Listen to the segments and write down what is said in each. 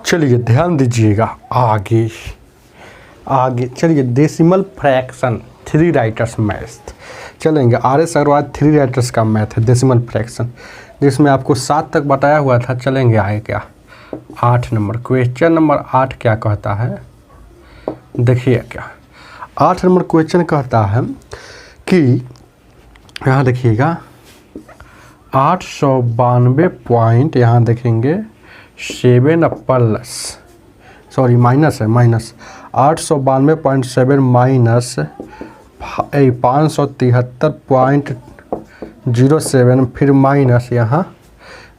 चलिए ध्यान दीजिएगा आगे आगे चलिए डेसिमल फ्रैक्शन 3 राइटर्स मैथ चलेंगे। RS अग्रवाल 3 राइटर्स का मैथ है डेसिमल फ्रैक्शन, जिसमें आपको 7 तक बताया हुआ था। चलेंगे आगे क्या 8 नंबर क्वेश्चन नंबर 8 क्या कहता है, देखिए क्या 8 नंबर क्वेश्चन कहता है कि यहाँ देखिएगा 892 पॉइंट, यहाँ देखेंगे 7 प्लस सॉरी माइनस है, माइनस 892.7 माइनस 573.07 फिर माइनस यहाँ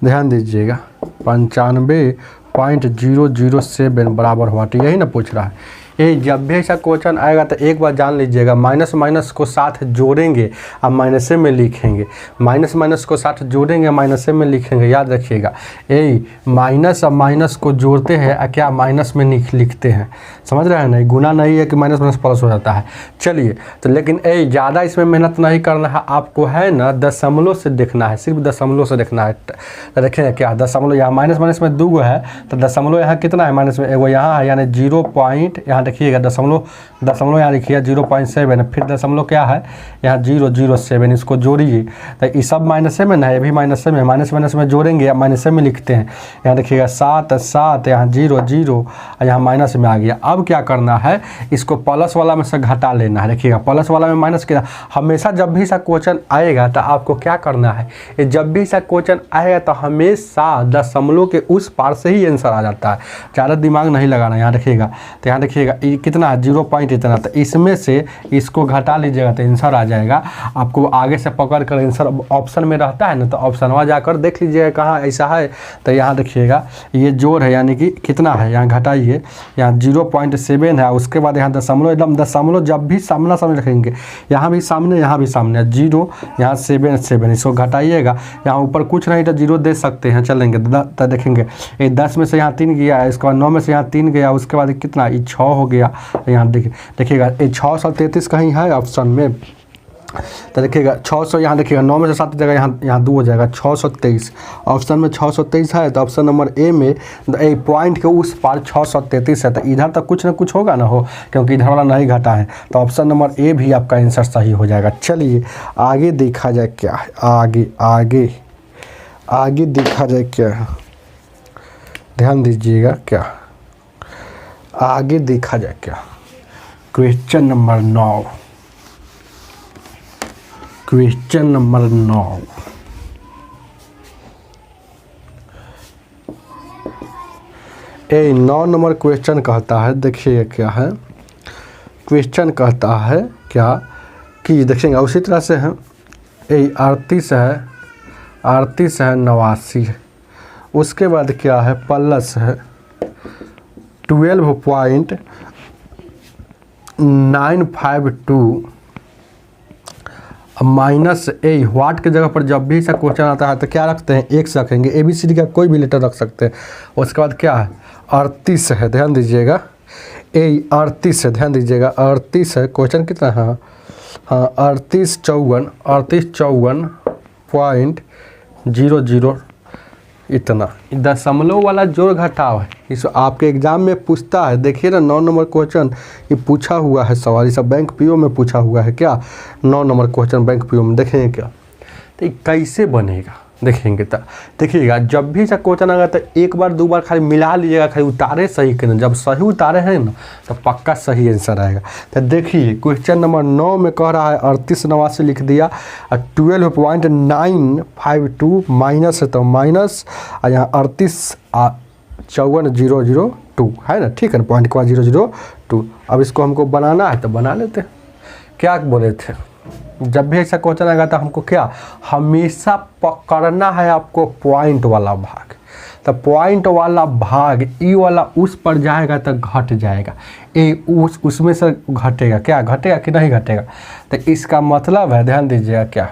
ध्यान दीजिएगा 95.007 बराबर हुआ। तो यही ना पूछ रहा है। ये जब भी ऐसा क्वेश्चन आएगा तो एक बार जान लीजिएगा, माइनस माइनस को साथ जोड़ेंगे अब माइनस में लिखेंगे, माइनस माइनस को साथ जोड़ेंगे माइनस में लिखेंगे। याद रखिएगा ये माइनस और माइनस को जोड़ते हैं क्या माइनस में लिखते हैं, समझ रहे हैं ना। गुना नहीं है कि माइनस माइनस प्लस हो जाता है। चलिए तो लेकिन ज़्यादा इसमें मेहनत नहीं करना है आपको, है ना, दशमलव से देखना है, सिर्फ दशमलव से देखना है। तो देखें क्या दशमलव यहाँ माइनस माइनस में 2 है तो दशमलव यहाँ कितना है माइनस में एगो यहाँ है, यानी 0 पॉइंट यहाँ देखिएगा दशमलव यहाँ लिखिए 0.7, फिर दशमलव क्या है यहाँ 007, इसको जोड़िए तो ये सब माइनस में ना है, ये भी माइनस में, माइनस माइनस में जोड़ेंगे या माइनस में लिखते हैं। यहाँ देखिएगा 7 7 यहाँ 0 0 यहाँ माइनस में आ गया। अब क्या करना है, इसको प्लस वाला में से घटा लेना है। देखिएगा प्लस वाला में माइनस किया, हमेशा जब भी ऐसा क्वेश्चन आएगा तो आपको क्या करना है, ये जब भी ऐसा क्वेश्चन आएगा तो हमेशा दशमलव के उस पार से ही आंसर आ जाता है, ज़्यादा दिमाग नहीं लगाना। यहाँ देखिएगा तो यहाँ देखिएगा कितना 0 पॉइंट इतना, तो इसमें से इसको घटा लीजिएगा तो आंसर आ जाएगा। आपको आगे से पकड़ कर आंसर ऑप्शन में रहता है ना, तो ऑप्शन वहाँ जाकर देख लीजिएगा कहाँ ऐसा है। तो यहाँ देखिएगा ये जोड़ है, यानी कि कितना है यहाँ घटाइए, यहाँ 0.7 है, उसके बाद यहाँ दशमलव, एकदम दशमलव जब भी सामना सामने रखेंगे, यहाँ भी सामने 0 यहाँ 7 इसको घटाइएगा। यहाँ ऊपर कुछ नहीं तो 0 दे सकते हैं। चलेंगे तो देखेंगे ये 10 में से यहाँ 3 गया, इसके बाद 9 में से यहाँ 3 गया, उसके बाद कितना ये 6 हो गया। यहाँ देखिएगा ये 633 कहीं है ऑप्शन में, तो देखिएगा 600, यहाँ देखिएगा 9 में से 7 जगह यहाँ 2 हो जाएगा 623, ऑप्शन में 623 है। तो ऑप्शन नंबर ए में ए पॉइंट के उस पार 633 है, तो इधर तक कुछ ना कुछ होगा ना हो, क्योंकि इधर वाला नहीं घटा है, तो ऑप्शन नंबर ए भी आपका आंसर सही हो जाएगा। चलिए आगे देखा जाए क्या है, आगे देखा जाए क्या है, ध्यान दीजिएगा क्या आगे देखा जाए क्या। क्वेश्चन नंबर 9 9 नंबर क्वेश्चन कहता है, देखिए क्या है क्वेश्चन कहता है क्या कि देखेंगे उसी तरह से है 38 है 89 है, उसके बाद क्या है प्लस है 12.952 माइनस ए। वाट के जगह पर जब भी ऐसा क्वेश्चन आता है तो क्या रखते हैं, एक से रखेंगे, ABCD का कोई भी लेटर रख सकते हैं। उसके बाद क्या है 38 है, ध्यान दीजिएगा 38 है, ध्यान दीजिएगा 38 है, क्वेश्चन कितना है, हाँ 3854.00 इतना। दशमलव वाला जोड़ घटाव है, इस आपके एग्जाम में पूछता है। देखिए ना 9 नंबर क्वेश्चन ये पूछा हुआ है सवाल, ये सब बैंक PO में पूछा हुआ है क्या, 9 नंबर क्वेश्चन बैंक PO में। देखेंगे क्या तो ये कैसे बनेगा, देखेंगे तो देखिएगा जब भी ऐसा क्वेश्चन आएगा तो एक बार 2 बार खाली मिला लीजिएगा, खाली उतारे सही करना, जब सही उतारे हैं ना तो पक्का सही आंसर आएगा। तो देखिए क्वेश्चन नंबर 9 में कह रहा है 3889 लिख दिया, 12.952 माइनस है तो माइनस, और यहाँ 3854.002 है ना, ठीक है ना, पॉइंट के बाद 002। अब इसको हमको बनाना है तो बना लेते हैं। क्या बोले थे, जब भी ऐसा क्वेश्चन आएगा तो हमको क्या हमेशा पकड़ना है आपको पॉइंट वाला भाग। तो पॉइंट वाला भाग ई वाला उस पर जाएगा तो घट जाएगा, ए उसमें से घटेगा, क्या घटेगा कि नहीं घटेगा। तो इसका मतलब है, ध्यान दीजिएगा क्या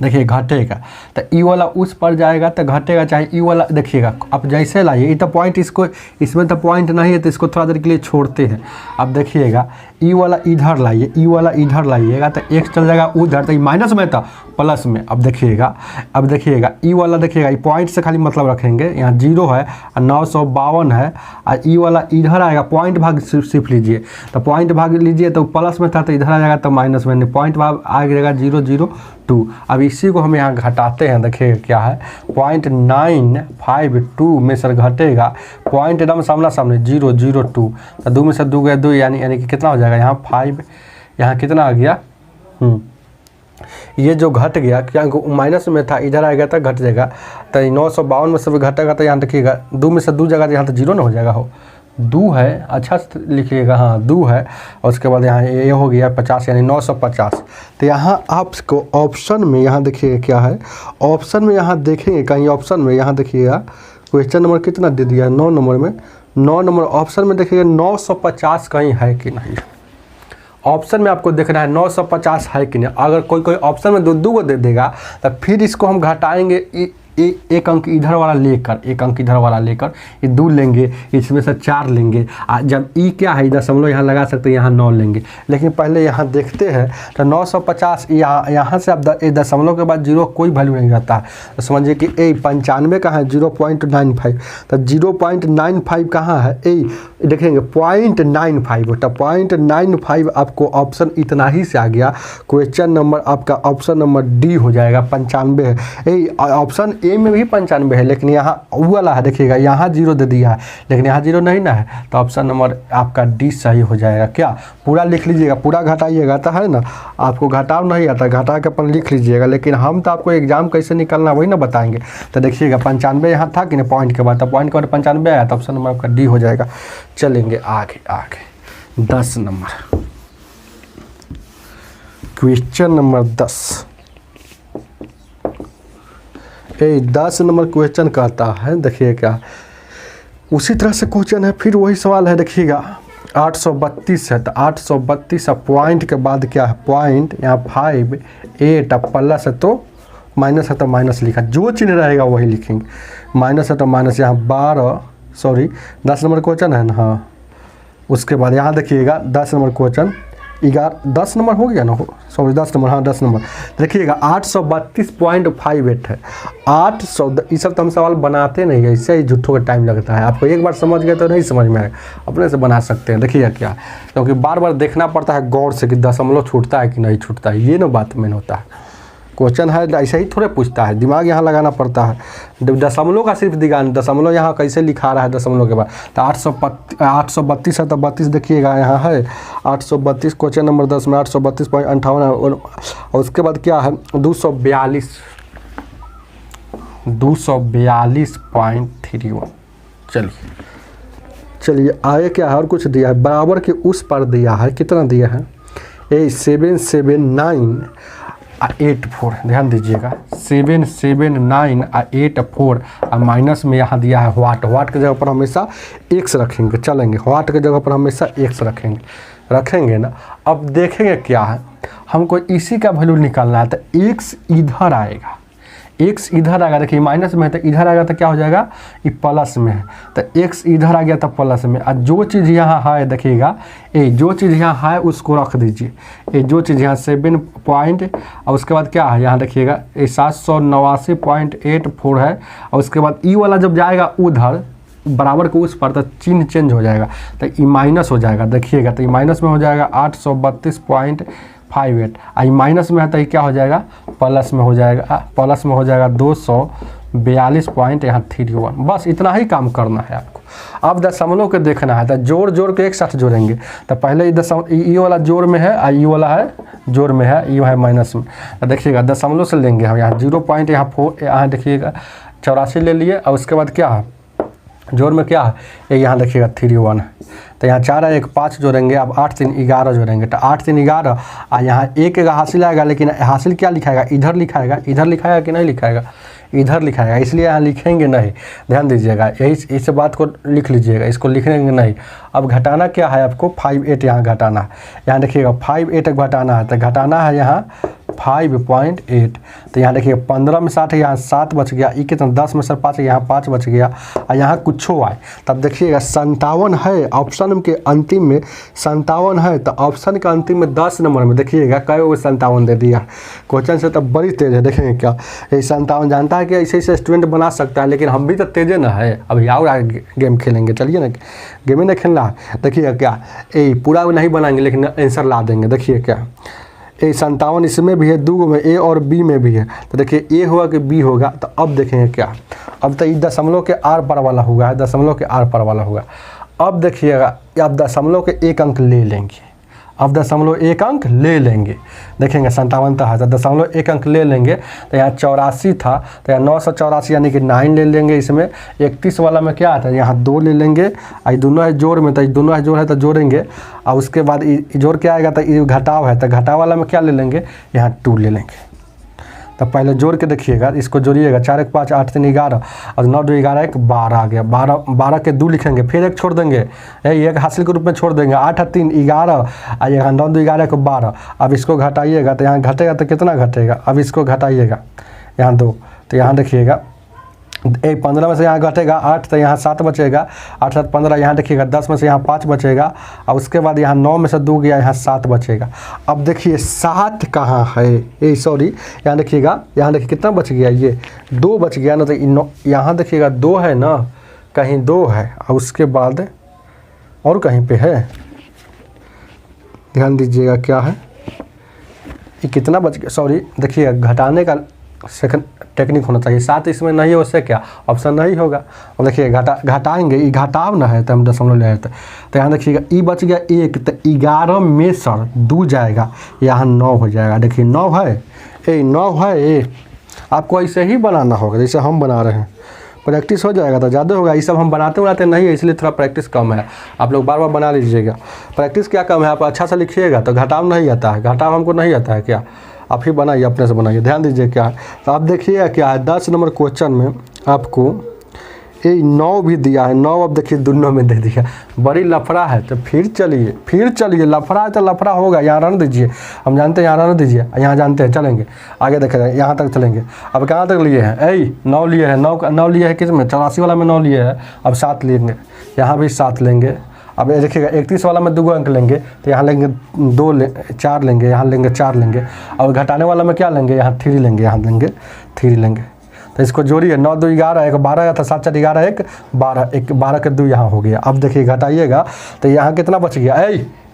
देखिए घटेगा, तो ई वाला उस पर जाएगा तो घटेगा, चाहे ई वाला देखिएगा। अब जैसे लाइए, ये तो पॉइंट इसको, इसमें तो पॉइंट नहीं है तो इसको थोड़ा देर के लिए छोड़ते हैं। अब देखिएगा ई वाला इधर लाइए, ई वाला इधर लाइएगा तो एक्स चल जाएगा उधर, तो माइनस में था प्लस में। अब देखिएगा ई वाला, देखिएगा पॉइंट से खाली मतलब रखेंगे, यहाँ 0 है और 952 है, और ई वाला इधर आएगा, पॉइंट भाग सिर्फ लीजिए, तो पॉइंट भाग लीजिए तो प्लस में था तो इधर आ जाएगा तो माइनस में, पॉइंट भाग आ जाएगा 002। अब इसी को हम यहाँ घटाते हैं, देखिएगा क्या है 0.952 में सर घटेगा, पॉइंट एकदम सामना सामने 002, तो 2 में से 2 गया 2, यानी कि कितना हो जाएगा यहाँ 5, यहाँ कितना आ गया, ये जो घट गया क्या माइनस में था इधर आएगा तो घट जाएगा, तो 952 में से घटेगा, तो यहाँ देखिएगा 2 में से 2 जगह यहाँ तो 0 ना हो जाएगा, हो 2 है, अच्छा से लिखिएगा, हाँ 2 है, और उसके बाद यहाँ ये हो गया 50 यानी 950। तो यहाँ आपको ऑप्शन में यहाँ देखिएगा क्या है, ऑप्शन में यहाँ देखेंगे कहीं, ऑप्शन में यहाँ देखिएगा क्वेश्चन नंबर कितना दे दिया है 9 नंबर में, 9 नंबर ऑप्शन में देखिएगा 950 कहीं है कि नहीं, ऑप्शन में आपको देखना है 950 है कि नहीं। अगर कोई ऑप्शन में 2 को दे देगा तो फिर इसको हम घटाएंगे, एक अंक इधर वाला लेकर, एक अंक इधर वाला लेकर ये 2 लेंगे, इसमें से 4 लेंगे, जब ई क्या है दशमलव यहाँ लगा सकते हैं, यहाँ 9 लेंगे, लेकिन पहले यहाँ देखते हैं तो 950 यहाँ से अब दशमलव के बाद 0 कोई वैल्यू नहीं रहता है, तो समझिए कि ए 95 कहाँ है 0.95, तो 0.95 कहाँ है ए देखेंगे 0.95, तो 0.95 आपको ऑप्शन इतना ही से आ गया, क्वेश्चन नंबर आपका ऑप्शन नंबर डी हो जाएगा, 95 है। ए ऑप्शन ए में भी 95 है, लेकिन यहाँ वो वाला है देखिएगा यहाँ 0 दे दिया है, लेकिन यहाँ 0 नहीं ना है, तो ऑप्शन नंबर आपका डी सही हो जाएगा। क्या पूरा लिख लीजिएगा, पूरा घटाइएगा तो है ना, आपको घटाव नहीं आता, घटा के अपन लिख लीजिएगा, लेकिन हम तो आपको एग्जाम कैसे निकलना वही ना बताएंगे। तो देखिएगा 95 यहाँ था कि नहीं पॉइंट के बाद, तो पॉइंट के बाद 95 आया, तो ऑप्शन नंबर आपका डी हो जाएगा। चलेंगे आगे 10 number, question number 10। 10 number question कहता है, देखिए क्या उसी तरह से क्वेश्चन है, फिर वही सवाल है, देखिएगा 832 है, तो 832 पॉइंट के बाद क्या है पॉइंट, यहाँ 5 8 प्लस है तो माइनस है तो माइनस लिखा, जो चिन्ह रहेगा वही लिखेंगे, माइनस है तो माइनस, यहाँ 10 नंबर क्वेश्चन है ना, हाँ उसके बाद यहाँ देखिएगा 10 नंबर क्वेश्चन 10 नंबर हो गया ना, सॉरी 10 नंबर, हाँ 10 नंबर देखिएगा 832.58 है, 800, ये सब तो हम सवाल बनाते नहीं है, इससे ही झूठों का टाइम लगता है, आपको एक बार समझ गए तो नहीं समझ में आएगा, अपने से बना सकते हैं। देखिएगा क्या, क्योंकि बार बार देखना पड़ता है गौर से कि दशमलव छूटता है कि नहीं छूटता है, ये ना बात मेन होता है। क्वेश्चन है ऐसा ही थोड़े पूछता है, दिमाग यहाँ लगाना पड़ता है, दशमलव का सिर्फ दिखाना, दशमलव यहाँ कैसे लिखा रहा है दशमलव के बाद, तो 832 है, तो 32 देखिएगा यहाँ है 832, क्वेश्चन नंबर 10 में 832.58 है, और उसके बाद क्या है 242.31। चलिए आगे क्या है, और कुछ दिया है, बराबर के उस पर दिया है, कितना दिया है 779.84, ध्यान दीजिएगा 779.84, और माइनस में यहाँ दिया है वाट के जगह पर हमेशा x रखेंगे, चलेंगे वाट के जगह पर हमेशा x रखेंगे ना। अब देखेंगे क्या है, हमको इसी का वैल्यू निकालना है, तो x इधर आएगा, देखिए माइनस में है तो इधर आएगा तो क्या हो जाएगा ये प्लस में है, तो x इधर आ गया तो प्लस में, और जो चीज़ यहाँ है देखिएगा जो चीज़ यहाँ है उसको रख दीजिए, जो चीज़ यहाँ 7 पॉइंट, और उसके बाद क्या है यहाँ देखिएगा 789.84 है, और उसके बाद ई वाला जब जाएगा उधर बराबर को उस पर, तो चिन्ह चेंज हो जाएगा, तो ई माइनस हो जाएगा, देखिएगा तो ये माइनस में हो जाएगा 832.58, आई माइनस में है तो ये क्या हो जाएगा प्लस में हो जाएगा, 242.31। बस इतना ही काम करना है आपको। अब दशमलव के देखना है, तो जोड़ के एक साथ जोड़ेंगे, तो पहले ये वाला जोड़ में है और ये वाला है जोड़ में है, ये है माइनस में, तो देखिएगा दशमलव से लेंगे हम, यहाँ 0. यहाँ देखिएगा 84 ले लिए, और उसके बाद क्या है जोड़ में क्या है ये यहाँ देखिएगा 31 है, तो यहाँ 4 है 1 5 जोड़ेंगे, अब 8 3 11 जोड़ेंगे, तो 8 3 11, और यहाँ एक हासिल आएगा, लेकिन हासिल क्या लिखाएगा इधर लिखाएगा कि नहीं लिखाएगा, इधर लिखाएगा, इसलिए यहाँ लिखेंगे नहीं, ध्यान दीजिएगा, यही इस बात को लिख लीजिएगा, इसको लिखेंगे नहीं। अब घटाना क्या है आपको 58 यहाँ घटाना है, यहाँ देखिएगा 58 घटाना है, तो घटाना है यहाँ 5.8। तो यहाँ देखिए 15 में 60 है, यहाँ 7 बच गया, ई कितना 10 में सर 5 है, यहाँ 5 बच गया और यहाँ कुछ आए। तब देखिएगा 57 है ऑप्शन के अंतिम में, 57 है तो ऑप्शन के अंतिम में 10 नंबर में देखिएगा कई वो 57 दे दिया। क्वेश्चन से तब बड़ी तेज है, देखेंगे क्या ये 57 जानता है कि ऐसे ऐसे स्टूडेंट बना सकता है, लेकिन हम भी तो तेज ना है। अभी और आगे गेम खेलेंगे, चलिए ना गेम ही नहीं खेलना है। देखिएगा क्या ये पूरा नहीं बनाएंगे लेकिन आंसर ला देंगे। देखिए क्या ये 57 इसमें भी है, 2 में ए और बी में भी है। तो देखिए ए होगा कि बी होगा। तो अब देखेंगे क्या, अब तो ये दशमलव के आर पार वाला हुआ है, दशमलव के आर पार वाला होगा। अब देखिएगा अब दशमलव के 1 अंक ले लेंगे, अब दशमलव 1 अंक ले लेंगे। देखेंगे 57 था तो दशमलव 1 अंक ले लेंगे। तो यहाँ 84 था तो यहाँ 984 यानी कि 9 ले लेंगे। इसमें 31 वाला में क्या आता है, यहाँ 2 ले लेंगे और दोनों है जोड़ में, तो दोनों है जोड़ है तो जोड़ेंगे। और उसके बाद जोड़ क्या आएगा तो ये घटाव है, तो घटाव वाला में क्या ले लेंगे, यहाँ 2 ले लेंगे। तो पहले जोड़ के देखिएगा, इसको जोड़िएगा 4 1 5 8 3 11 और 9 2 11 1 12 आ गया। 12 के 2 लिखेंगे, फिर 1 छोड़ देंगे, एक हासिल के रूप में छोड़ देंगे। 8 3 11 और यहाँ 9 2 11 को 12। अब इसको घटाइएगा तो यहाँ घटेगा तो कितना घटेगा, अब इसको घटाइएगा यहाँ 2, तो यहाँ देखिएगा 15 में से यहाँ घटेगा 8 तो यहाँ 7 बचेगा, 8 7 15, यहाँ देखिएगा 10 में से यहाँ 5 बचेगा और उसके बाद यहाँ 9 में से 2 गया, यहाँ 7 बचेगा। अब देखिए 7 कहाँ है, ये सॉरी यहाँ देखिएगा, यहाँ देखिए कितना बच गया, ये 2 बच गया ना। तो यहाँ देखिएगा 2 है ना, कहीं 2 है और उसके बाद और कहीं पे है, ध्यान दीजिएगा क्या है, ये कितना बच गया, सॉरी देखिएगा घटाने का सेकंड टेक्निक होना चाहिए। 7 इसमें नहीं है, उससे क्या ऑप्शन नहीं होगा। और देखिए घटाएंगे, ये घटाव ना है तो हम दशमलव ले लेते। तो यहाँ देखिएगा ई बच गया 1, तो 11 में सर 2 जाएगा, यहाँ 9 हो जाएगा। देखिए 9 है, ये 9 है, ये आपको ऐसे ही बनाना होगा जैसे हम बना रहे हैं, प्रैक्टिस हो जाएगा तो ज़्यादा होगा। ये सब हम बनाते नहीं है, इसलिए थोड़ा प्रैक्टिस कम है। आप लोग बार बार बना लीजिएगा। प्रैक्टिस क्या कम है, आप अच्छा से लिखिएगा तो घटाव नहीं आता है, घटाव हमको नहीं आता है क्या, आप ही बनाइए, अपने से बनाइए। ध्यान दीजिए क्या है, तो आप देखिए क्या है 10 नंबर क्वेश्चन में आपको ये 9 भी दिया है, 9 अब देखिए दोनों में दे दिया, बड़ी लफड़ा है। तो फिर चलिए लफड़ा है तो लफड़ा होगा। यहाँ रहने दीजिए, हम जानते हैं यहाँ रहने दीजिए, यहाँ जानते हैं, चलेंगे आगे देखें, यहाँ तक चलेंगे। अब कहाँ तक लिए हैं, 9 लिए हैं, 9 लिए हैं किस में, 84 वाला में 9 लिए है, अब 7 लेंगे, यहाँ भी 7 लेंगे। अब देखिएगा 31 वाला में 2 अंक लेंगे तो यहाँ लेंगे 4 लेंगे, यहाँ लेंगे 4 लेंगे। और घटाने वाला में क्या लेंगे, यहाँ 3 लेंगे, यहाँ लेंगे 3 लेंगे। तो इसको जोड़िए, 9 2 11 1 12 था, 7 4 11 1 12, 12 के 2 यहाँ हो गया। अब देखिए घटाइएगा तो यहाँ कितना बच गया,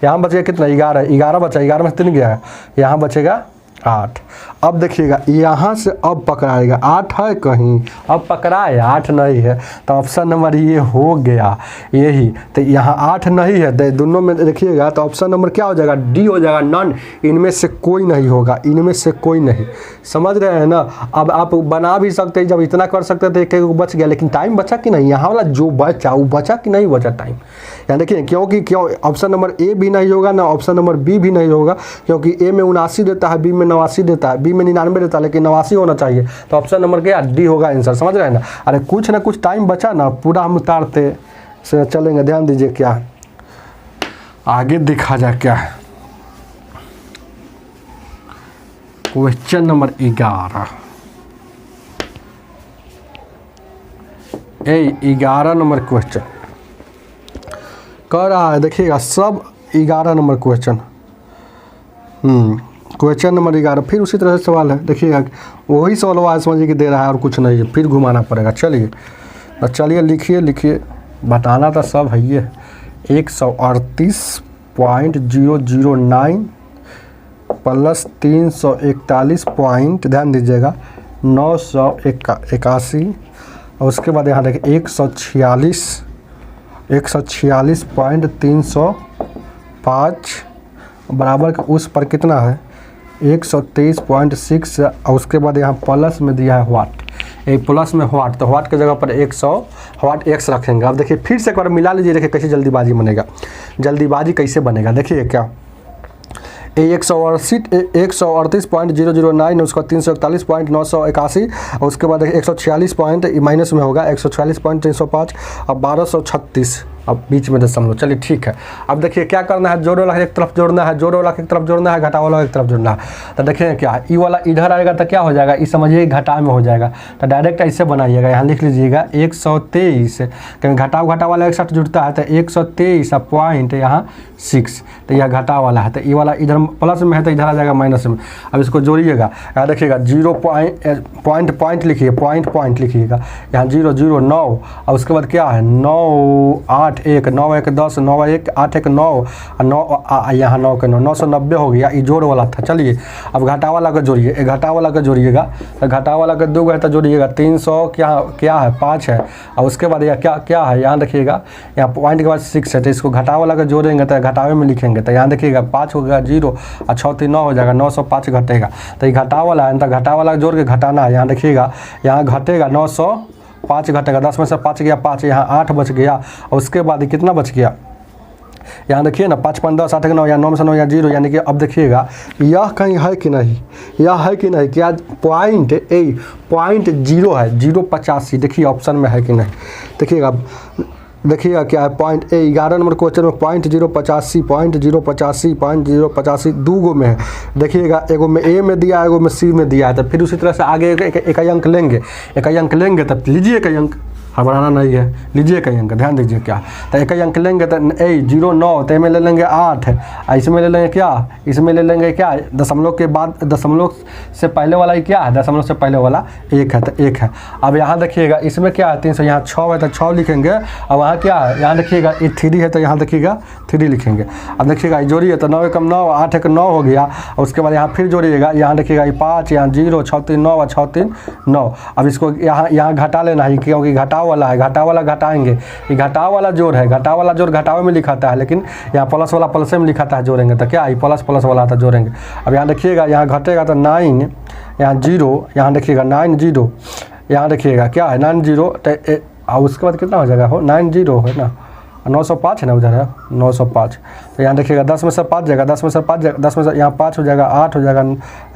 यहाँ बच गया कितना, 11 बचा, 11 में से 3 गया, यहाँ बचेगा 8। अब देखिएगा यहाँ से अब पकड़ाएगा, 8 है कहीं, अब पकड़ाए 8 नहीं है, तो ऑप्शन नंबर ये हो गया यही। तो यहाँ 8 नहीं है, तो दोनों में देखिएगा तो ऑप्शन नंबर क्या हो जाएगा, डी हो जाएगा, नन, इनमें से कोई नहीं होगा, इनमें से कोई नहीं। समझ रहे हैं ना। अब आप बना भी सकते हैं, जब इतना कर सकते थे एक बच गया, लेकिन टाइम बचा कि नहीं, यहाँ वाला जो बचा वो बचा कि नहीं बचा टाइम। यहाँ देखिए क्यों ऑप्शन नंबर ए भी नहीं होगा ना, ऑप्शन नंबर बी भी नहीं होगा, क्योंकि ए में 79 देता है, बी में 89 देता है, बी में 99 देता है, लेकिन 89 होना चाहिए। तो ऑप्शन नंबर क्या, डी होगा आंसर। समझ रहे हैं ना। अरे कुछ ना कुछ टाइम बचा ना, पूरा हम उतारते से चलेंगे। ध्यान दीजिए क्या आगे देखा जाए क्या है। क्वेश्चन नंबर 11, 11 नंबर क्वेश्चन कर रहा है। देखिएगा सब 11 नंबर क्वेश्चन, क्वेश्चन नंबर 11 फिर उसी तरह से सवाल है। देखिएगा वही सवाल समझिए कि दे रहा है और कुछ नहीं है, फिर घुमाना पड़ेगा। चलिए लिखिए, बताना तो सब है ये 138.009 प्लस 341 पॉइंट, ध्यान दीजिएगा 981, और उसके बाद यहाँ देखिए 146.305 बराबर का उस पर कितना है 123.6, और उसके बाद यहाँ प्लस में दिया है वाट, एक प्लस में वाट, तो वाट की जगह पर 100 वाट एक्स रखेंगे। अब देखिए फिर से एक बार मिला लीजिए, देखिए कैसे जल्दीबाजी कैसे बनेगा। देखिए क्या 138.009 उसका 341.981, और उसके बाद 146 पॉइंट माइनस में होगा 146.305 और 1236 अब बीच में दशमलव। चलिए ठीक है, अब देखिए क्या करना है, जोड़े वाला एक तरफ जोड़ना है, जोड़े वाला एक तरफ जोड़ना है, घटा वाला एक तरफ जोड़ना है। तो देखिए क्या, ई वाला इधर आएगा तो क्या हो जाएगा, इस समझिए घटा में हो जाएगा। तो डायरेक्ट ऐसे बनाइएगा, यहाँ लिख लीजिएगा 123, क्योंकि घटा वाला एक साथ जुड़ता है तो 123 पॉइंट यहाँ 6, तो यह घटा वाला है। तो ई वाला इधर प्लस में है तो इधर आ जाएगा माइनस में। अब इसको जोड़िएगा, यहाँ देखिएगा 0 पॉइंट लिखिए, पॉइंट लिखिएगा, यहाँ 0 0 9, और उसके बाद क्या है 9 8 1 9 1 10 9 1 8 1 9 9 यहाँ 9 के 9 990 हो गया। ये जोड़ वाला था। चलिए अब घटा वाला का जोड़िए, घटा वाला का जोड़िएगा, तो घटा वाला का 2 है तो जोड़िएगा 300 क्या है 5 है, और उसके बाद यह क्या है, यहाँ देखिएगा यहाँ पॉइंट के बाद 6 है, तो इसको घटा वाला का जोड़ेंगे तो घटावे में लिखेंगे, तो यहाँ देखिएगा 5 होगा 0 और 6 3 9 हो जाएगा, 905 घटेगा। तो ये घटा वाला है, तो घटा वाला जोड़ के घटाना है। यहाँ देखिएगा यहाँ घटेगा 905 घटेगा, 10 में से 5 गया 5, यहाँ 8 बच गया, और उसके बाद ये कितना बच गया, यहाँ देखिए ना 5 5 10 8 9, या 9 में से 9 या 0, यानी कि अब देखिएगा यह कहीं है कि नहीं, यह है कि नहीं, क्या पॉइंट 0 है, 085, देखिए ऑप्शन में है कि नहीं। देखिएगा क्या है पॉइंट 11 नंबर क्वेश्चन में पॉइंट 085 दो गो में है। देखिएगा एगो में ए में दिया है, एगो में सी में दिया है, तो फिर उसी तरह से आगे एक अंक लेंगे, तब लीजिए एक अंक, हड़बड़ाना नहीं है, लीजिए कई अंक, ध्यान दीजिए क्या। तो एक ही अंक लेंगे तो 0 9, तो में ले लेंगे 8, इसमें ले लेंगे क्या, इसमें ले लेंगे क्या, दशमलव के बाद दशमलव से पहले वाला ही क्या है, दशमलव से पहले वाला 1 है, तो 1 है। अब यहाँ देखिएगा इसमें क्या है 300, यहाँ 6 है तो 6 लिखेंगे, और वहाँ क्या है, यहाँ देखिएगा ये 3 है तो यहाँ देखिएगा 3 लिखेंगे। अब देखिएगा जोड़िए तो 9 1 9 8 1 9 हो गया, और उसके बाद यहाँ फिर जोड़िएगा, यहाँ देखिएगा ये 5, यहाँ 0 6 3 9 और 6 3 9। अब इसको यहाँ घटा लेना है, क्योंकि घटा वाला है, घटा वाला घटाएंगे, ये घटा वाला जोड़ है, घटा वाला जोड़ घटावे में लिखाता है, लेकिन यहाँ प्लस वाला प्लस में लिखाता है, जोड़ेंगे तो क्या ये प्लस वाला था, जोड़ेंगे। अब यहाँ देखिएगा यहाँ घटेगा तो 9, यहाँ 0, यहाँ देखिएगा 9 0, यहाँ देखिएगा क्या है 9 0, तो उसके बाद कितना हो जाएगा, हो 9 0 है ना, 905 है ना, उधर है 905, तो यहाँ देखिएगा 10 में से 5 जाएगा, 10 में से 5 जाएगा, 10 में से यहाँ 5 हो जाएगा, 8 हो जाएगा,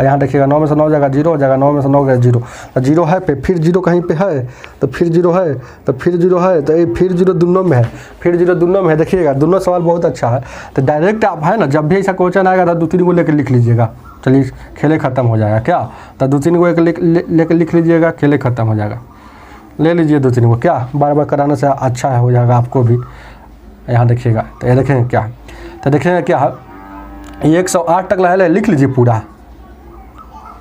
यहाँ देखिएगा 9 में से 9 जाएगा 0 हो जाएगा, 9 में से 9 गया 0, तो 0 है पे, फिर 0 कहीं पे है, तो फिर 0 है, तो फिर 0 है, तो ये फिर 0 दोनों में है, फिर 0 दोनों में है। देखिएगा दोनों सवाल बहुत अच्छा है। तो डायरेक्ट आप है ना, जब भी ऐसा क्वेश्चन आएगा तो 2 3 को लेकर लिख लीजिएगा, चलिए खेले ख़त्म हो जाएगा क्या, तो 2 3 को लेकर लिख लीजिएगा, खेले ख़त्म हो जाएगा। ले लीजिए 2 3 को, क्या बार बार कराने से अच्छा हो जाएगा आपको भी। यहाँ देखिएगा, तो ये देखेंगे क्या, तो देखेंगे क्या 108 तक लिख लीजिए पूरा,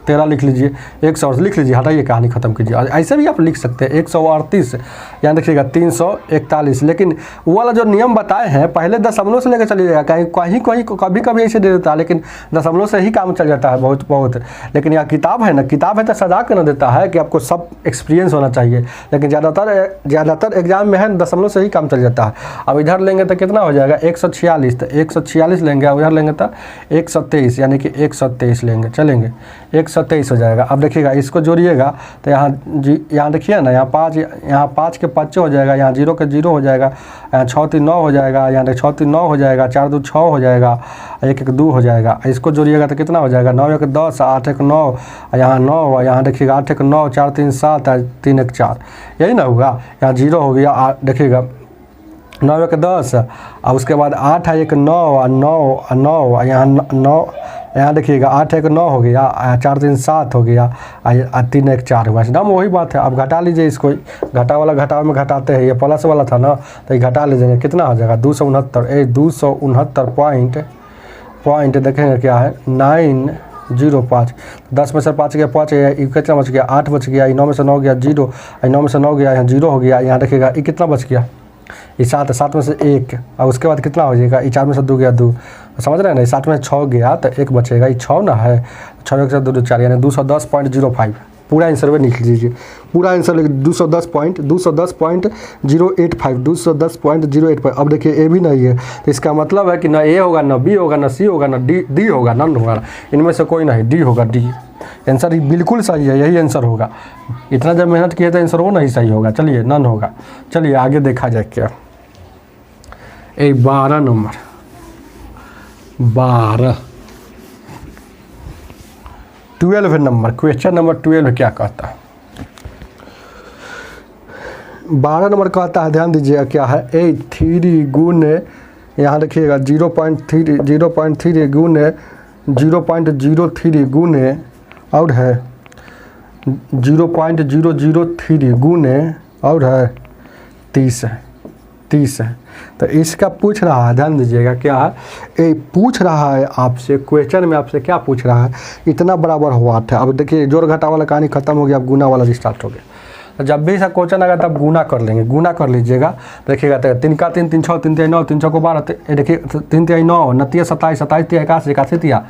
13 लिख लीजिए, 100 लिख लीजिए, हटाइए कहानी ख़त्म कीजिए। ऐसे भी आप लिख सकते हैं 138, यहाँ देखिएगा 341, लेकिन वो वाला जो नियम बताए हैं पहले दशमलव से लेकर चलिएगा, कहीं कभी ऐसे दे देता है, लेकिन दशमलव से ही काम चल जाता है बहुत। लेकिन यह किताब है ना, किताब है तो सजा कर ना देता है कि आपको सब एक्सपीरियंस होना चाहिए, लेकिन ज़्यादातर एग्जाम में है दशमलव से ही काम चल जाता है। अब इधर लेंगे तो कितना हो जाएगा 146, तो 146 लेंगे, उधर लेंगे तो 123, यानी कि 123 लेंगे, चलेंगे 123 हो जाएगा। अब देखिएगा इसको जोड़िएगा, तो यहाँ देखिए ना, यहाँ 5 के 5 हो जाएगा, यहाँ 0 के 0 हो जाएगा, यहाँ 6 3 9 हो जाएगा, यहाँ 6 3 9 हो जाएगा, 4 2 6 हो जाएगा, 1 1 2 हो जाएगा। इसको जोड़िएगा तो कितना हो जाएगा 9 1 10 8 1 9, यहाँ 9, यहाँ देखिएगा 8 1 9 4 3 7 3 1 4, यही ना होगा। यहाँ 0 हो गया, देखिएगा 9 1 10, और उसके बाद 8 1 9 9, यहाँ 9, यहाँ देखिएगा 8 1 9 हो गया, 4 3 7 हो गया, 3 1 4 हुआ, एकदम वही बात है। अब घटा लीजिए इसको, घटा वाला घटाव में घटाते हैं, ये प्लस वाला था ना, तो ये घटा लीजिएगा, कितना हो जाएगा 269 पॉइंट देखेंगे क्या है 905, 10 में से 5 गया 5, कितना बच गया 8 बच गया, 9 में से 9 गया 0, 9 में से 9 गया, यहाँ 0 हो गया, यहाँ देखिएगा ये कितना बच गया, ये 7 में से 1, और उसके बाद कितना हो जाएगा, ये 4 में से 2 गया 2, समझ रहे हैं ना, 7 में 6 गया तो 1 बचेगा, ये 6 ना है, 6 1 2 4, यानी 210.05, पूरा आंसर में लिख लीजिए, पूरा आंसर लिख 210.085, 210.085। अब देखिए ए भी नहीं है, तो इसका मतलब है कि ना ए होगा, ना बी होगा, ना सी होगा, ना डी होगा, नन होगा, इनमें से कोई नहीं, डी होगा, डी आंसर बिल्कुल सही है, यही आंसर होगा। इतना जब मेहनत किया तो आंसर वो नहीं सही होगा, चलिए नन होगा। चलिए आगे देखा जाए क्या, 12 नंबर 12 नंबर क्वेश्चन नंबर 12 क्या कहता है, 12 नंबर कहता है, ध्यान दीजिएगा क्या है, 3 गुने यहाँ देखिएगा 0.3 गुने 0.03 गुने और है 0.003 गुने और है 30 है। तो इसका पूछ रहा है, ध्यान दीजिएगा क्या है, ये पूछ रहा है आपसे, क्वेश्चन में आपसे क्या पूछ रहा है, इतना बराबर हुआ था। अब देखिए जोड़ घटा वाला कहानी खत्म हो गया, अब गुना वाला स्टार्ट हो गया। तो जब भी ऐसा क्वेश्चन आएगा तब गुना कर लेंगे, गुना कर लीजिएगा। देखिएगा तो 3 का 3, 3 6, 3 3 9, 3 6 12, देखिए 3 3 9, 29 27, 27 81, 81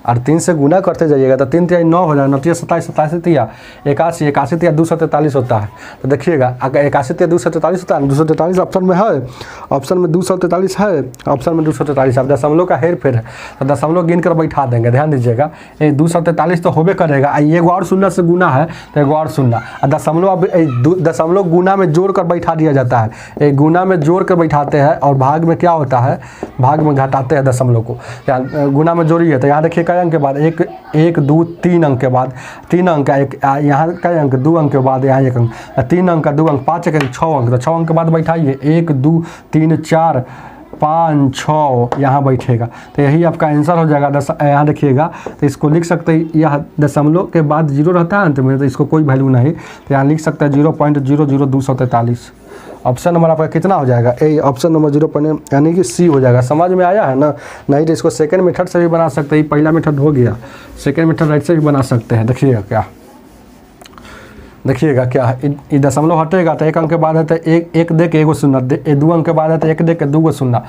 और 3 से गुना करते जाइएगा तो 3 3 9 हो जाएगा, 29 27, 27 81, 81 243 होता है। तो देखिएगा अगर 81 243 होता है, 243 ऑप्शन में है, ऑप्शन में 243 है, ऑप्शन में 243। अब दशमलव का हेर फेर है तो दशमलव गिन कर बैठा देंगे। ध्यान दीजिएगा ये 243 तो होबे करेगा, एगो और शून्य से गुना है तो एगो और शून्य, और दशमलव अब दशमलव गुना में जोड़ कर बैठा दिया जाता है। एक गुना में जोड़ कर बैठाते हैं और भाग में क्या होता है, भाग में घटाते हैं दशमलव को। गुना में जोड़िए तो यहाँ देखिए अंक के बाद 1 2 3 अंक के बाद 3 अंक, एक यहाँ कई अंक 2 अंक के बाद यहाँ 1 अंक, 3 अंक का 2 अंक, 5 एक 6 अंक, तो 6 अंक के बाद बैठाइए 1 2 3 4 5 6 यहाँ बैठेगा। तो यही आपका आंसर हो जाएगा। यहाँ देखिएगा तो इसको लिख सकते हैं, यह दशमलव के बाद 0 रहता है अंत में, तो इसको कोई वैल्यू नहीं, तो यहाँ लिख सकते हैं 0.00243। ऑप्शन नंबर आपका कितना हो जाएगा, ए ऑप्शन नंबर 0 यानी कि सी हो जाएगा। समझ में आया है ना? नहीं तो इसको सेकंड मेथड से भी बना सकते हैं, पहला मेथड हो गया, सेकंड मेथड राइट से भी बना सकते हैं। देखिएगा क्या, देखिएगा क्या है, दशमलव हटेगा तो 1 अंक के बाद है तो एक दे के एगो शून्य, 2 अंक के बाद है तो 1 दे के 2 शून्य,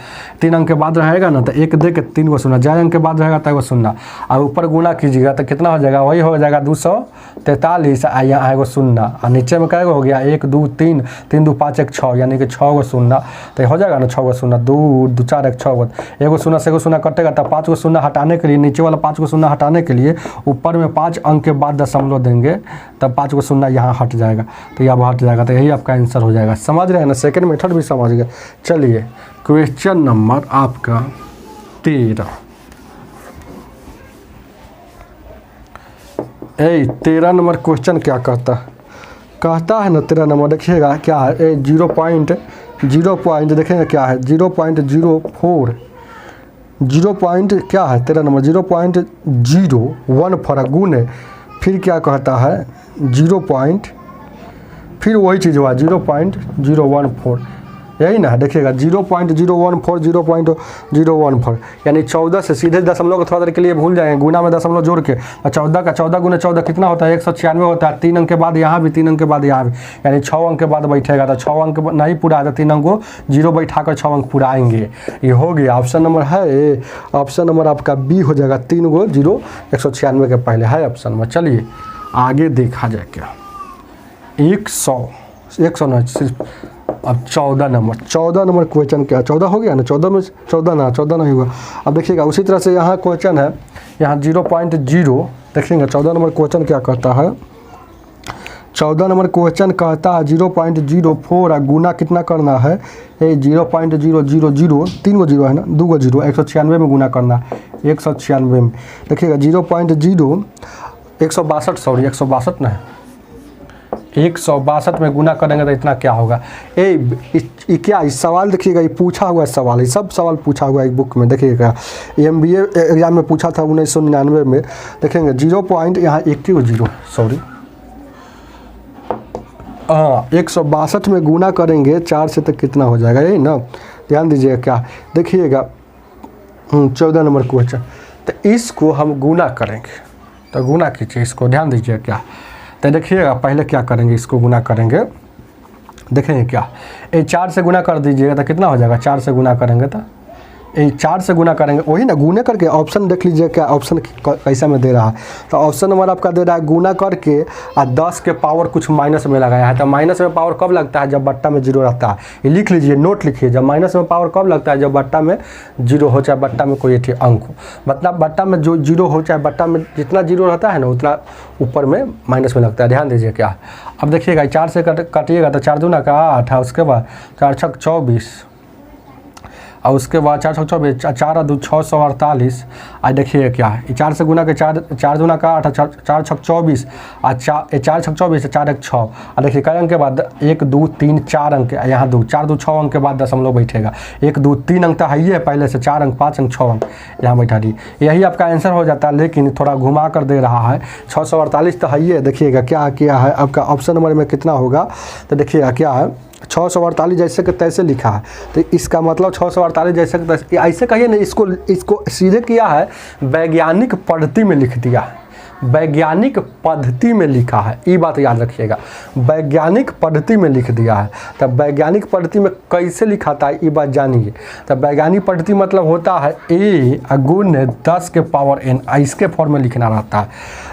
3 अंक के बाद रहेगा ना तो 1 दे के 3 शून्य, 4 अंक के बाद रहेगा तो 1 शून्य, और ऊपर गुना कीजिएगा तो कितना हो जाएगा, वही हो जाएगा 243, यहाँ एगो शून्य, और नीचे में क्या हो गया 1 2 3 3 2 5 1 6, यानी कि 6 शून्य, तो हो जाएगा ना 6 शून्य, 2 2 4 1 6, एगो शून्य से एगो शून्य कटेगा तो 5 शून्य हटाने के लिए, नीचे वाला 5 शून्य हटाने के लिए ऊपर में 5 अंक के बाद दशमलव देंगे तब 5 शून्य यहाँ हट जाएगा, तो यह हट जाएगा। तो यही आपका आंसर हो जाएगा। समझ रहे हैं ना? सेकंड मेथड भी समझ गए। चलिए क्वेश्चन नंबर आपका 13, 13 नंबर क्वेश्चन क्या कहता है ना 13 नंबर, देखिएगा क्या है, 0 पॉइंट देखेंगे क्या है, 0.04 क्या है 13 नंबर, 0.014 गुने, फिर क्या कहता है 0. फिर वही चीज़ हुआ 0.014, यही ना, देखिएगा 0.014 0.014, यानी 14 से सीधे दशमलव को थोड़ा देर के लिए भूल जाएंगे, गुना में दशमलव जोड़ के, 14 का 14 गुना 14 कितना होता है 196 होता है, 3 अंक के बाद यहाँ भी, 3 अंक के बाद यहाँ भी, यानी 6 अंक के बाद बैठेगा, तो 6 अंक नहीं पूरा है तो 3 अंक को 0 बैठा कर 6 अंक पूरा आएंगे। ये हो गया। ऑप्शन नंबर है, ऑप्शन नंबर आपका बी हो जाएगा, 3 गो 0 196 के पहले है ऑप्शन में। चलिए आगे देखा जाए क्या, 100 नहीं सिर्फ अब 14 नंबर क्वेश्चन क्या, 14 हो गया ना, 14 में 14 नहीं हुआ। अब देखिएगा उसी तरह से यहाँ क्वेश्चन है, यहाँ 0.0 देखेंगे 14 नंबर क्वेश्चन क्या कहता है, 14 नंबर क्वेश्चन कहता है 0.04 और गुना कितना करना है, 0.000, 3 गो 0 है ना, 2 गो 0, 196 में गुना करना है, 196 में। देखिएगा 0.0 162 नहीं, 162 में गुना करेंगे तो इतना क्या होगा। क्या इस सवाल देखिएगा, ये पूछा हुआ सवाल, ये सब सवाल पूछा हुआ है बुक में। देखिएगा MBA एग्जाम में पूछा था 1999 में। देखेंगे 0 पॉइंट यहाँ 0 सॉरी, हाँ 162 में गुना करेंगे 4 से, तक कितना हो जाएगा, यही ना। ध्यान दीजिएगा क्या, देखिएगा 14 नंबर क्वेश्चन, तो इसको हम गुना करेंगे, तो गुना कीजिए इसको, ध्यान दीजिए क्या, तो देखिएगा पहले क्या करेंगे, इसको गुना करेंगे, देखेंगे क्या, ये 4 से गुना कर दीजिएगा तो कितना हो जाएगा, 4 से गुना करेंगे तो ये 4 से गुना करेंगे, वही ना गुने करके। ऑप्शन देख लीजिए क्या ऑप्शन कैसा में दे रहा है, तो ऑप्शन नंबर आपका दे रहा है गुना करके और 10 के पावर कुछ माइनस में लगाया है। तो माइनस में पावर कब लगता है, जब बट्टा में 0 रहता है। ये लिख लीजिए, नोट लिखिए, जब माइनस में पावर कब लगता है, जब बट्टा में 0 हो, चाहे बट्टा में कोई अंक हो, मतलब बट्टा में जो 0 हो, चाहे बट्टा में जितना 0 रहता है ना उतना ऊपर में माइनस में लगता है। ध्यान दीजिए क्या, अब देखिएगा 4 से काटिएगा तो 4 दूना का 8 है, उसके बाद 4 छक 24 और उसके बाद 4 छक 24, 4 2 648। आज देखिए क्या है, 4 से गुना के 4 दूना का 8, 4 छक 24, 4 छक 24, 4 1 6। और देखिए कई अंक के बाद 1 2 3 4 अंक, यहाँ 2 4 2 6 अंक के बाद दशमलव बैठेगा। 1 2 3 अंक तो है ही है पहले से, 4 अंक 5 अंक 6 अंक यहाँ बैठा दी। यही आपका आंसर हो जाता है, लेकिन थोड़ा घुमा कर दे रहा है। 648 तो है ही है। देखिएगा क्या किया है आपका ऑप्शन नंबर में कितना होगा, तो देखिएगा क्या है 648 जैसे कि तैसे लिखा है, तो इसका मतलब 648 जैसे कि तैसे, ऐसे कहिए ना, इसको सीधे किया है वैज्ञानिक पद्धति में लिख दिया है, वैज्ञानिक पद्धति में लिखा है, ये बात याद रखिएगा, वैज्ञानिक पद्धति में लिख दिया है। तब वैज्ञानिक पद्धति में कैसे लिखा था ये बात जानिए। तब वैज्ञानिक पद्धति मतलब होता है a गुण 10 के पावर n, इसके फॉर्म में लिखना रहता है।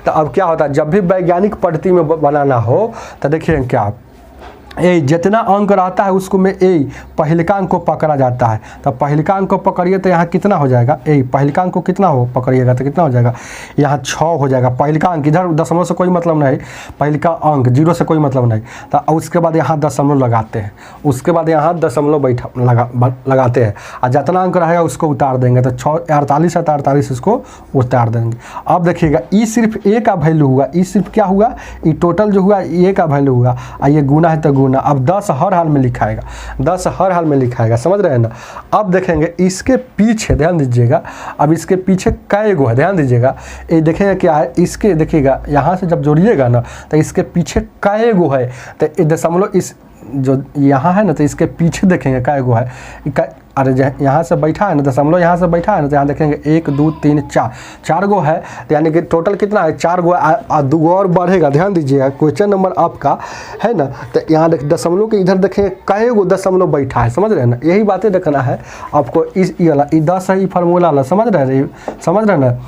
तो अब क्या होता है, जब भी वैज्ञानिक पद्धति में बनाना हो तो देखिए क्या, ए जितना अंक रहता है उसको में ए पहलिका अंक को पकड़ा जाता है। तो पहलिका अंक को पकड़िए तो यहाँ कितना हो जाएगा, ए पहलिका अंक को कितना हो पकड़िएगा तो कितना हो जाएगा, यहाँ 6 हो जाएगा। पहलिका अंक इधर दशमलव से कोई मतलब नहीं, पहलिका अंक 0 से कोई मतलब नहीं। तो उसके बाद यहाँ दशमलव लगाते हैं, उसके बाद यहाँ दशमलव लगाते हैं, और जितना अंक रहेगा उसको उतार देंगे। तो 48 है तो 48 इसको उतार देंगे। अब देखिएगा ई सिर्फ ए का वैल्यू हुआ, ई सिर्फ क्या हुआ, ई टोटल जो हुआ ए का वैल्यू हुआ, और ये गुना है तो गुना। अब 10 हर हाल में लिखाएगा, 10 हर हाल में लिखाएगा, समझ रहे हैं ना। अब देखेंगे इसके पीछे, ध्यान दीजिएगा, अब इसके पीछे कै गो है, ध्यान दीजिएगा। ये देखेंगे क्या है, इसके देखिएगा यहाँ से जब जोड़िएगा ना तो इसके पीछे कै गो है, तो दशमलव इस जो यहाँ है ना, तो इसके पीछे देखेंगे कै गो है। अरे यहाँ से बैठा है ना, दशमलव यहाँ से बैठा है ना, तो यहाँ देखेंगे 1 2 3 4, 4 गो है। तो यानी कि टोटल कितना है, 4 गो, 2 गो और बढ़ेगा। ध्यान दीजिएगा क्वेश्चन नंबर आपका है ना, तो यहाँ देख दशमलव के इधर देखेंगे कै गो दशमलव बैठा है, समझ रहे हैं ना। यही बातें देखना है आपको। इस वाला 10 है, फार्मूला वाला, समझ रहे हैं ना।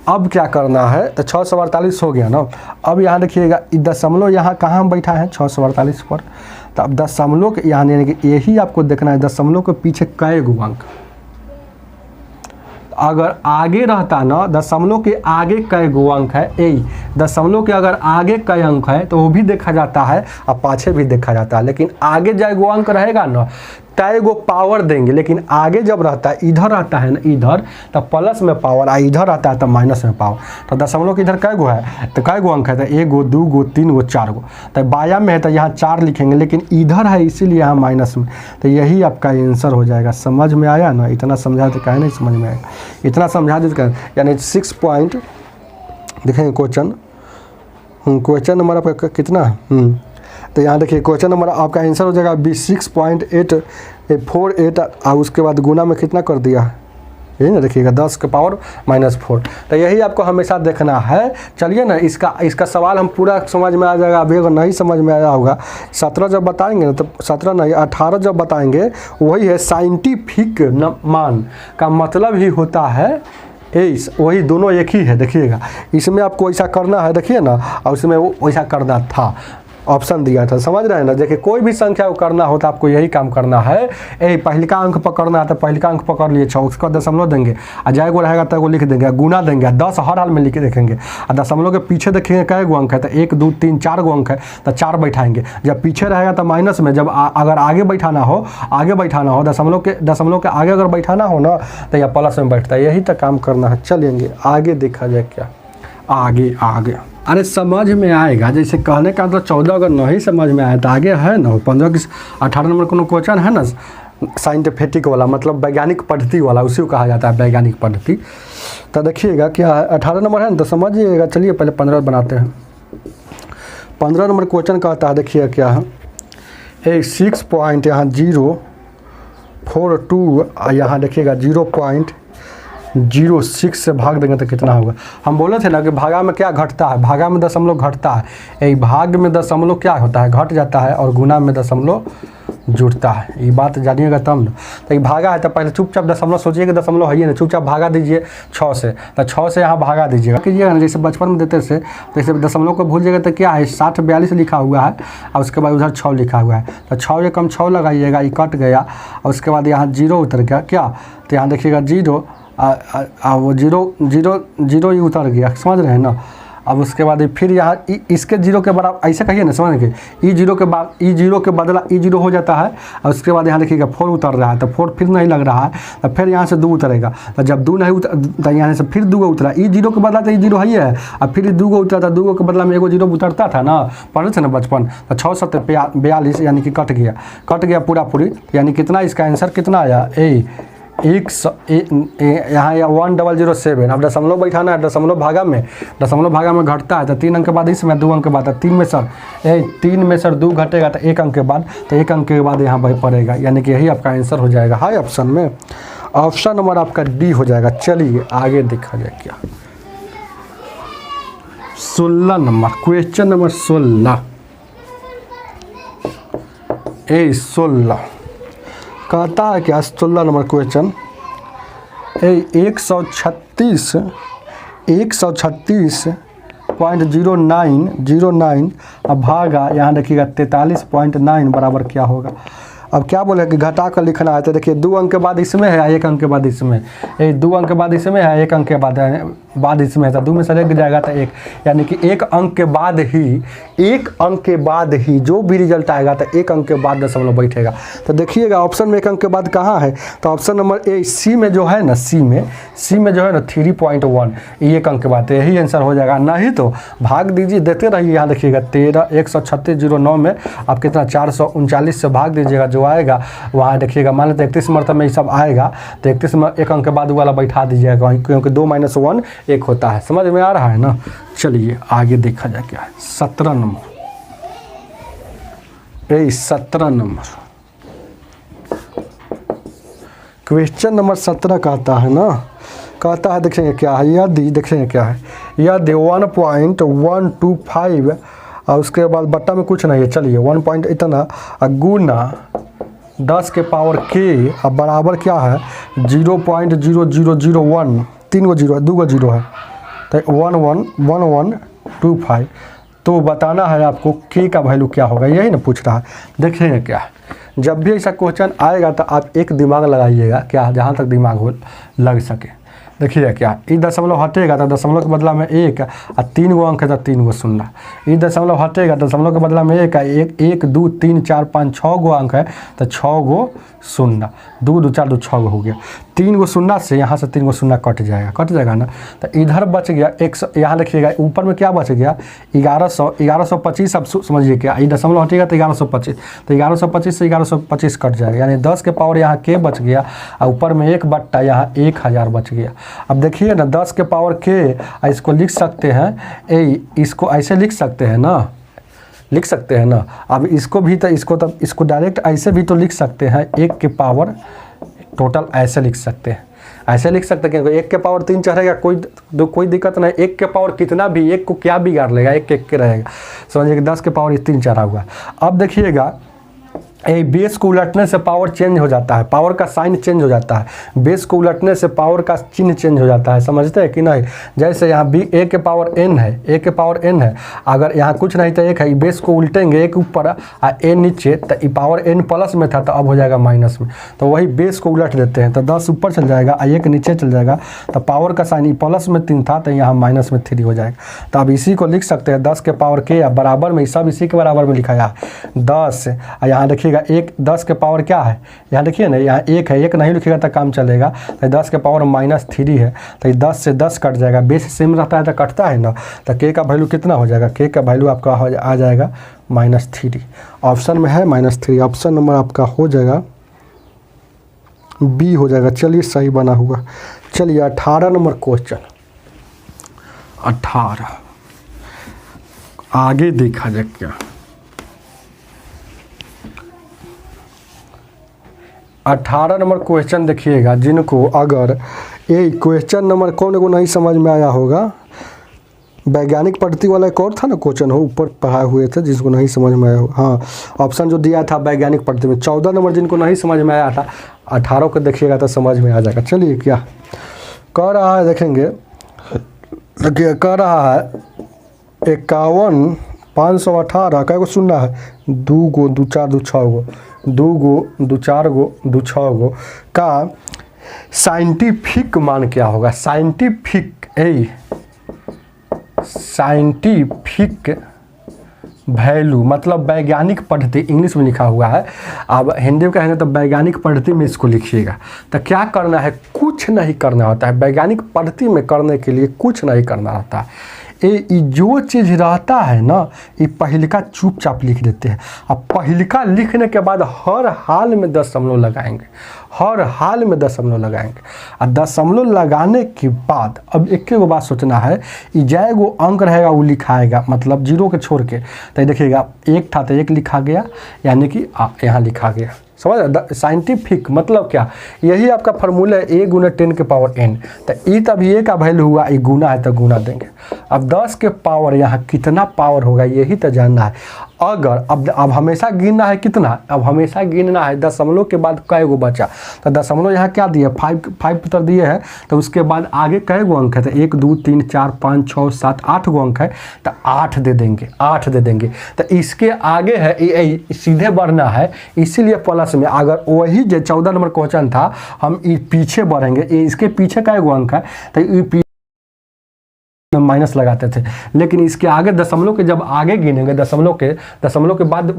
अब क्या करना है, तो 648 हो गया ना। अब यहाँ देखिएगा दशमलव यहाँ कहाँ बैठा है, 648 पर। तो अब दशमलव के यहाँ यानी कि यही आपको देखना है, दशमलव के पीछे कै गो अंक। अगर आगे रहता ना, दशमलव के आगे कै गो अंक है, ए दशमलव के अगर आगे कै अंक है तो वो भी देखा जाता है और पाछे भी देखा जाता है। लेकिन आगे जय गो अंक रहेगा ना, तय गो पावर देंगे। लेकिन आगे जब रहता है, इधर रहता है ना, इधर तो प्लस में पावर, आ इधर रहता है तो माइनस में पावर। तो दशमलव के इधर कै गो है, तो कै गो अंक है, तो 1 गो 2 गो 3 गो 4 गो। तो बाया में है तो यहाँ 4 लिखेंगे, लेकिन इधर है इसीलिए यहाँ माइनस में। तो यही आपका आंसर हो जाएगा। समझ में आया ना, इतना समझा तो कहे नहीं समझ में आएगा, इतना समझा देते यानी 6 पॉइंट। देखेंगे क्वेश्चन नंबर आपका कितना है, तो यहाँ देखिए क्वेश्चन नंबर आपका आंसर हो जाएगा 6.848, और उसके बाद गुना में कितना कर दिया, यही ना देखिएगा 10 के पावर -4। तो यही आपको हमेशा देखना है। चलिए ना, इसका सवाल हम पूरा समझ में आ जाएगा। अभी अगर नहीं समझ में आया होगा, 17 जब बताएंगे ना, तो 17 नहीं 18 जब बताएंगे, वही है साइंटिफिक मान का मतलब ही होता है एस, वही दोनों एक ही है। देखिएगा इसमें आपको ऐसा करना है, देखिए ना, और उसमें वो वैसा करना था, ऑप्शन दिया था, समझ रहे हैं ना। देखिए कोई भी संख्या को करना हो तो आपको यही काम करना है। पहलिका अंक पकड़ना है तो पहलिका अंक पकड़ लिए 6, उसका दशमलव देंगे, और जय गो रहेगा तो वो लिख देंगे, गुना देंगे, 10 हर हाल में लिख देखेंगे। और दशमलव के पीछे देखेंगे कै गो अंक है, तो 1 2 3 4 गो अंक है, तो 4 बैठाएंगे। जब पीछे रहेगा तो माइनस में, जब अगर आगे बैठाना हो दशमलव के आगे अगर बैठाना हो ना, तो यह प्लस में बैठता है। यही तो काम करना है। चलेंगे आगे, देखा जाए क्या आगे। अरे समझ में आएगा, जैसे कहने का तो 14 अगर नहीं समझ में आया तो आगे है ना 15 की 18 नंबर को क्वेश्चन है ना, साइंटिफिक वाला, मतलब वैज्ञानिक पद्धति वाला, उसी को कहा जाता है वैज्ञानिक पद्धति। तो देखिएगा क्या है, 18 नंबर है ना, तो समझिएगा। चलिए पहले 15 बनाते हैं। 15 नंबर क्वेश्चन कहता है, देखिए क्या है, 6 पॉइंट यहाँ 042, यहाँ देखिएगा 0.06 से भाग देंगे तो कितना होगा। हम बोले थे ना कि भागा में क्या घटता है, भागा में दशमलव घटता है, यही भाग में दशमलव क्या होता है, घट जाता है, और गुना में दशमलव जुड़ता है। ये बात जानिएगा तब ना। तो ये भागा है तो पहले चुपचाप दशमलव सोचिए कि दशमलव है ही ना, चुपचाप भागा दीजिए 6 से, तो 6 से यहाँ भागा दीजिएगा कीजिएगा ना, जैसे बचपन में देते से। जैसे दशमलव को भूल जाएगा तो क्या है, 60 42 लिखा हुआ है, और उसके बाद उधर 6 लिखा हुआ है, तो 6 कम 6 लगाइएगा, ये कट गया, और उसके बाद यहाँ 0 उतर गया क्या, तो यहाँ देखिएगा 0, वो 0 ही उतर गया, समझ रहे हैं ना। अब उसके बाद फिर यहाँ इसके जीरो के बराबर ऐसे कहिए ना, समझ गए, ई जीरो के बाद ई जीरो के बदला ई जीरो हो जाता है। और उसके बाद यहाँ देखिएगा 4 उतर रहा है, तो 4 फिर नहीं लग रहा है, तो फिर यहाँ से 2 उतरेगा। तो जब 2 नहीं उतर, तो यहाँ से फिर 2 उतरा, ई जीरो के बदला तो ई जीरो है, अब फिर 2 उतरा था, 2 के बदला में एगो जीरो उतरता था ना, पढ़े थे ना बचपन। तो 6 7 42 यानी कि कट गया पूरा पूरी, यानी कितना इसका आंसर कितना आया, यहाँ 1007। अब दशमलव बैठाना है, दशमलव भागा में घटता है, तो 3 अंक के बाद इसमें 2 अंक के बाद 3 में सर 2 घटेगा, तो 1 अंक के बाद, तो 1 अंक के बाद यहाँ पर पड़ेगा, यानी कि यही आपका आंसर हो जाएगा हाई ऑप्शन में। ऑप्शन नंबर आपका डी हो जाएगा। चलिए आगे देखा जाए क्या 16 नंबर क्वेश्चन नंबर 16 कहता है क्या 16 नंबर क्वेश्चन, 136.0909 अब भागा यहाँ देखिएगा 43.9 बराबर क्या होगा। अब क्या बोले कि घटा कर लिखना है, तो देखिए 2 अंक के बाद इसमें है, 1 अंक के बाद इसमें, 2 अंक के बाद इसमें है, 1 अंक के बाद इसमें है, तो 2 में से 1 जाएगा तो 1, यानी कि 1 अंक के बाद ही जो भी रिजल्ट आएगा तो 1 अंक के बाद दशमलव बैठेगा। तो देखिएगा ऑप्शन में 1 अंक के बाद कहाँ है, तो ऑप्शन नंबर ए सी में जो है ना, सी में जो है ना 3.1, ये 1 अंक के बाद, यही आंसर हो जाएगा। नहीं तो भाग दीजिए, देते रहिए। यहाँ देखिएगा 136.09 में आप कितना 439 से भाग दीजिएगा, जो आएगा वहाँ देखिएगा, मान लेते 31 मरतब में ये सब आएगा, तो 31 में 1 अंक के बाद वाला बैठा दीजिएगा, क्योंकि 2 - 1 1 होता है। समझ में आ रहा है ना। चलिए आगे देखा जाए क्या है 17 नंबर। 17 नंबर क्वेश्चन नंबर 17 कहता है ना, कहता है देखेंगे क्या है, यदि देखेंगे क्या है, यदि 1.125 और उसके बाद बट्टा में कुछ नहीं है। चलिए 1 पॉइंट इतना गुना 10 के पावर के अब बराबर क्या है 0.0001, 3 गो जीरो है, 2 गो जीरो है, तो 1125। तो बताना है आपको के का वैल्यू क्या होगा, यही ना पूछ रहा है। देखिए क्या है, जब भी ऐसा क्वेश्चन आएगा तो आप एक दिमाग लगाइएगा, क्या जहाँ तक दिमाग हो लग सके। देखिए क्या, ये दशमलव हटेगा तो दशमलव के बदला में 1 और 3 गो अंक है तो 3 गो शून्य। ये दशमलव हटेगा दशमलव के बदला में 1 1 2 3 4 5 6 गो अंक है तो 6 गो शून्य, 2 2 4 2 6 गो हो गया। 3 गो शून्य से यहाँ से 3 गो शून्य कट जाएगा ना, तो इधर बच गया 100। यहाँ देखिएगा ऊपर में क्या बच गया 1125। अब समझिए क्या, ये दशमलव हटेगा तो 1125, तो 1125 से 1125 कट जाएगा, यानी 10 के पावर यहाँ के बच गया और ऊपर में 1 बट्टा यहाँ 1000 बच गया। अब देखिए ना 10 के पावर के, इसको लिख सकते हैं, इसको ऐसे लिख सकते हैं ना, अब इसको भी तो इसको डायरेक्ट ऐसे भी तो लिख सकते हैं, 1 के पावर टोटल ऐसे लिख सकते हैं, क्योंकि 1 के पावर 3 चढ़ेगा, कोई दिक्कत नहीं। 1 के पावर कितना भी, 1 को क्या बिगाड़ लेगा, 1 के रहेगा। समझिए कि 10 के पावर 3 चढ़ा हुआ। अब देखिएगा बेस को उलटने से पावर चेंज हो जाता है, पावर का साइन चेंज हो जाता है, बेस को उलटने से पावर का चिन्ह चेंज हो जाता है, समझते हैं कि नहीं। जैसे यहाँ a के पावर n है, अगर यहाँ कुछ नहीं तो 1 है, बेस को उल्टेंगे 1 ऊपर और a नीचे, तो ये पावर n प्लस में था तो अब हो जाएगा माइनस में, तो वही बेस को उलट देते हैं, तो 10 ऊपर चल जाएगा और 1 नीचे चल जाएगा, तो पावर का साइन प्लस में 3 था तो यहाँ माइनस में 3 हो जाएगा। तो अब इसी को लिख सकते हैं 10 के पावर के बराबर में, सब इसी के बराबर में लिखा है 10। और यहाँ देखिए 10 के पावर क्या है, यहाँ देखिए ना, यहाँ 1 है, 1 नहीं लिखिएगा तो काम चलेगा, तो 10 के पावर -3 है, तो 10 से 10 कट जाएगा, बेस सेम रहता है तो कटता है ना, तो के का वैल्यू कितना हो जाएगा, के का वैल्यू आपका आ जाएगा -3। ऑप्शन में है -3, ऑप्शन नंबर आपका हो जाएगा बी हो जाएगा। चलिए सही बना हुआ। चलिए 18 नंबर क्वेश्चन, 18 आगे देखा जाए क्या 18 नंबर क्वेश्चन देखिएगा, जिनको अगर ये क्वेश्चन नंबर कौन को नहीं समझ में आया होगा, वैज्ञानिक पद्धति वाला एक और था ना क्वेश्चन, हो ऊपर पढ़ाए हुए थे, जिसको नहीं समझ में आया हो, हाँ ऑप्शन जो दिया था वैज्ञानिक पद्धति में 14 नंबर जिनको नहीं समझ में आया था, 18 को देखिएगा तो समझ में आ जाएगा। चलिए क्या कह रहा है देखेंगे, कह रहा है 51 518 क्या को सुनना है, 2 गो 2 4 2 6 गो, 2 गो 2 4 गो 2 6 गो का साइंटिफिक मान क्या होगा। साइंटिफिक साइंटिफिक वैल्यू मतलब वैज्ञानिक पद्धति, इंग्लिश में लिखा हुआ है, अब हिंदी में कहेंगे तो वैज्ञानिक पद्धति में इसको लिखिएगा। तो क्या करना है, कुछ नहीं करना होता है, वैज्ञानिक पद्धति में करने के लिए कुछ नहीं करना होता है। ये जो चीज़ रहता है ना, ये पहिलका चुपचाप लिख देते हैं। अब पहिलका लिखने के बाद हर हाल में दशमलव लगाएंगे, हर हाल में दशमलव लगाएंगे। और दशमलव लगाने के बाद अब एक बात सोचना है, जय वो अंक रहेगा वो लिखाएगा, मतलब जीरो के छोड़ के। तो देखिएगा एक था तो एक लिखा गया, यानी कि यहाँ लिखा गया, समझ। साइंटिफिक मतलब क्या, यही आपका फार्मूला है, a गुना 10 के पावर n। तो ई तब ए का वैल्यू हुआ, ये गुना है तो गुना देंगे। अब 10 के पावर यहाँ कितना पावर होगा यही तो जानना है। अगर अब हमेशा गिनना है कितना, अब हमेशा गिनना है दशमलव के बाद कै गो बचा। तो दशमलव यहाँ क्या दिए, 5 तो दिए है, तो उसके बाद आगे कै गो अंक है, तो 1 2 3 4 5 6 7 8 गो अंक है, तो 8 दे देंगे, 8 दे देंगे। तो इसके आगे है सीधे बढ़ना है, इसीलिए प्लस में। अगर वही जो 14 नंबर क्वेश्चन था, हम पीछे बढ़ेंगे, इसके पीछे कै गो अंक है, तो माइनस लगाते थे। लेकिन इसके आगे दशमलव के जब आगे गिनेंगे, दशमलव के बाद